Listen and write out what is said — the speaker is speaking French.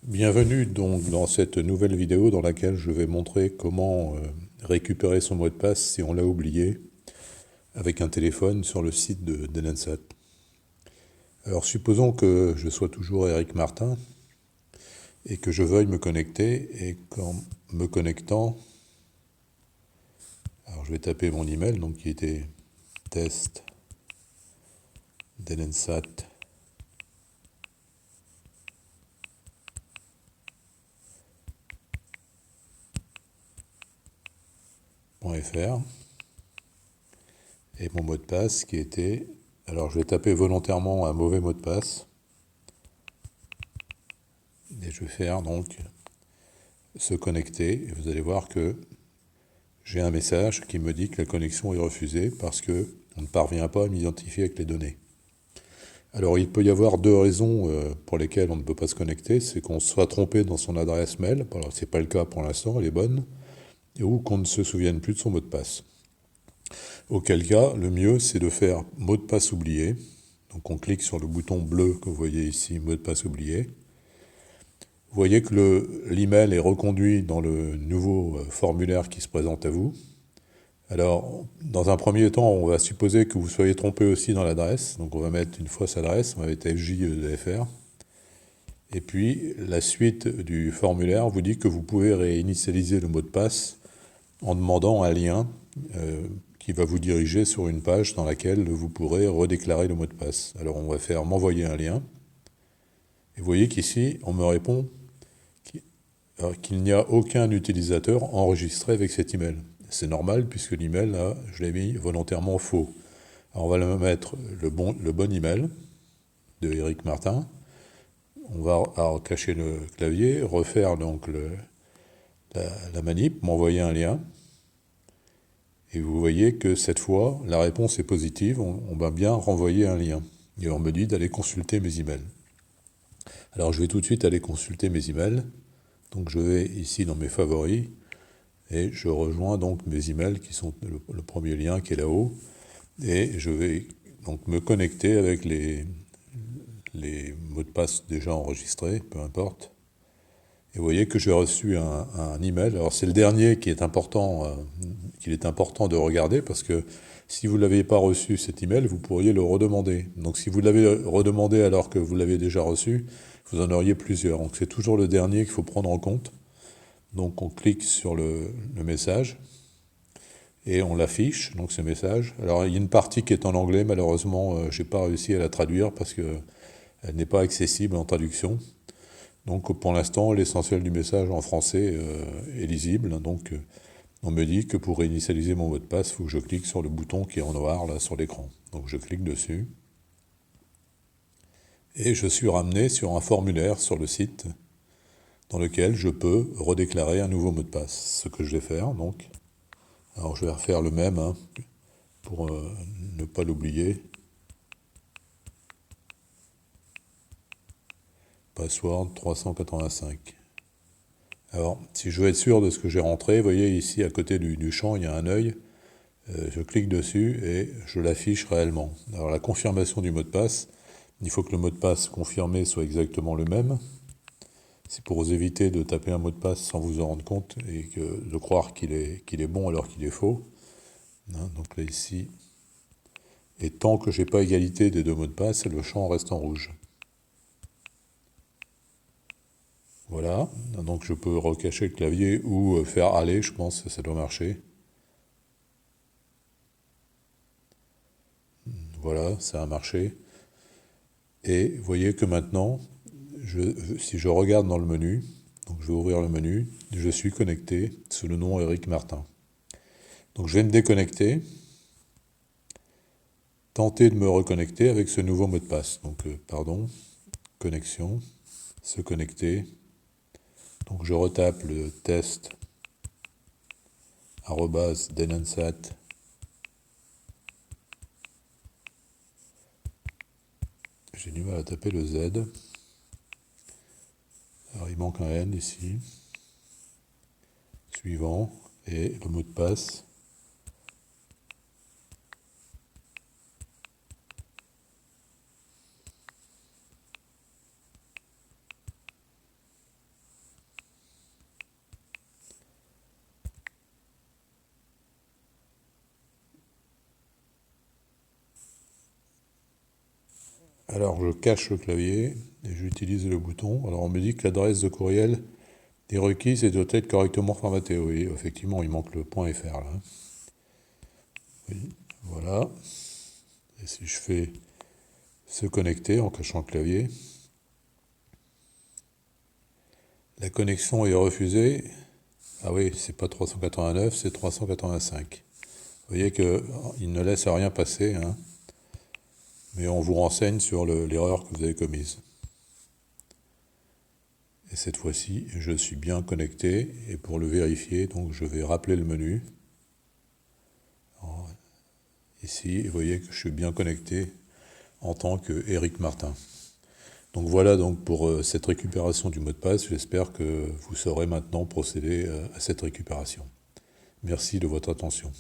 Bienvenue donc dans cette nouvelle vidéo dans laquelle je vais montrer comment récupérer son mot de passe si on l'a oublié avec un téléphone sur le site de d'Enensat. Alors supposons que je sois toujours Eric Martin et que je veuille me connecter et qu'en me connectant, alors je vais taper mon email donc qui était test d'Enensat. .fr et mon mot de passe qui était, alors je vais taper volontairement un mauvais mot de passe et je vais faire donc se connecter et vous allez voir que j'ai un message qui me dit que la connexion est refusée parce que on ne parvient pas à m'identifier avec les données. Alors il peut y avoir deux raisons pour lesquelles on ne peut pas se connecter, c'est qu'on se soit trompé dans son adresse mail, alors c'est pas le cas pour l'instant, elle est bonne, ou qu'on ne se souvienne plus de son mot de passe. Auquel cas, le mieux c'est de faire mot de passe oublié. Donc on clique sur le bouton bleu que vous voyez ici, mot de passe oublié. Vous voyez que l'email est reconduit dans le nouveau formulaire qui se présente à vous. Alors, dans un premier temps, on va supposer que vous soyez trompé aussi dans l'adresse. Donc on va mettre une fausse adresse, on va mettre FJEDFR. Et puis, la suite du formulaire vous dit que vous pouvez réinitialiser le mot de passe en demandant un lien qui va vous diriger sur une page dans laquelle vous pourrez redéclarer le mot de passe. Alors on va faire m'envoyer un lien. Et vous voyez qu'ici, on me répond qu'il n'y a aucun utilisateur enregistré avec cet email. C'est normal puisque l'email, là, je l'ai mis volontairement faux. Alors on va le mettre le bon email de Eric Martin. On va cacher le clavier, refaire donc la manip, m'envoyer un lien. Et vous voyez que cette fois, la réponse est positive. On va bien renvoyer un lien. Et on me dit d'aller consulter mes emails. Alors je vais tout de suite aller consulter mes emails. Donc je vais ici dans mes favoris et je rejoins donc mes emails qui sont le premier lien qui est là-haut. Et je vais donc me connecter avec les mots de passe déjà enregistrés, peu importe. Et vous voyez que j'ai reçu un email. Alors c'est le dernier qui est important, qu'il est important de regarder parce que si vous ne l'aviez pas reçu cet email, vous pourriez le redemander. Donc si vous l'avez redemandé alors que vous l'avez déjà reçu, vous en auriez plusieurs. Donc c'est toujours le dernier qu'il faut prendre en compte. Donc on clique sur le message et on l'affiche, donc ce message. Alors il y a une partie qui est en anglais, malheureusement je n'ai pas réussi à la traduire parce qu'elle n'est pas accessible en traduction. Donc pour l'instant, l'essentiel du message en français est lisible. Donc on me dit que pour réinitialiser mon mot de passe, il faut que je clique sur le bouton qui est en noir là sur l'écran. Donc je clique dessus. Et je suis ramené sur un formulaire sur le site dans lequel je peux redéclarer un nouveau mot de passe. Ce que je vais faire donc. Alors je vais refaire le même pour ne pas l'oublier. Password 385. Alors, si je veux être sûr de ce que j'ai rentré, vous voyez ici à côté du champ, il y a un œil. Je clique dessus et je l'affiche réellement. Alors la confirmation du mot de passe, il faut que le mot de passe confirmé soit exactement le même. C'est pour vous éviter de taper un mot de passe sans vous en rendre compte et de croire qu'il est bon alors qu'il est faux. Donc là ici, et tant que j'ai pas égalité des deux mots de passe, le champ reste en rouge. Voilà, donc je peux recacher le clavier ou faire aller, je pense que ça doit marcher. Voilà, ça a marché. Et vous voyez que maintenant, si je regarde dans le menu, donc je vais ouvrir le menu, je suis connecté sous le nom Eric Martin. Donc je vais me déconnecter, tenter de me reconnecter avec ce nouveau mot de passe. Donc pardon, connexion, se connecter. Donc je retape le test @denensat. J'ai du mal à taper le Z. Alors il manque un N ici. Suivant. Et le mot de passe. Alors je cache le clavier et j'utilise le bouton. Alors on me dit que l'adresse de courriel est requise et doit être correctement formatée. Oui, effectivement, il manque le .fr là. Oui, voilà. Et si je fais se connecter en cachant le clavier, la connexion est refusée. Ah oui, c'est pas 389, c'est 385. Vous voyez qu'il ne laisse rien passer, hein, mais on vous renseigne sur l'erreur que vous avez commise. Et cette fois-ci, je suis bien connecté, et pour le vérifier, donc je vais rappeler le menu. Alors, ici, vous voyez que je suis bien connecté en tant que Éric Martin. Donc voilà donc pour cette récupération du mot de passe. J'espère que vous saurez maintenant procéder à cette récupération. Merci de votre attention.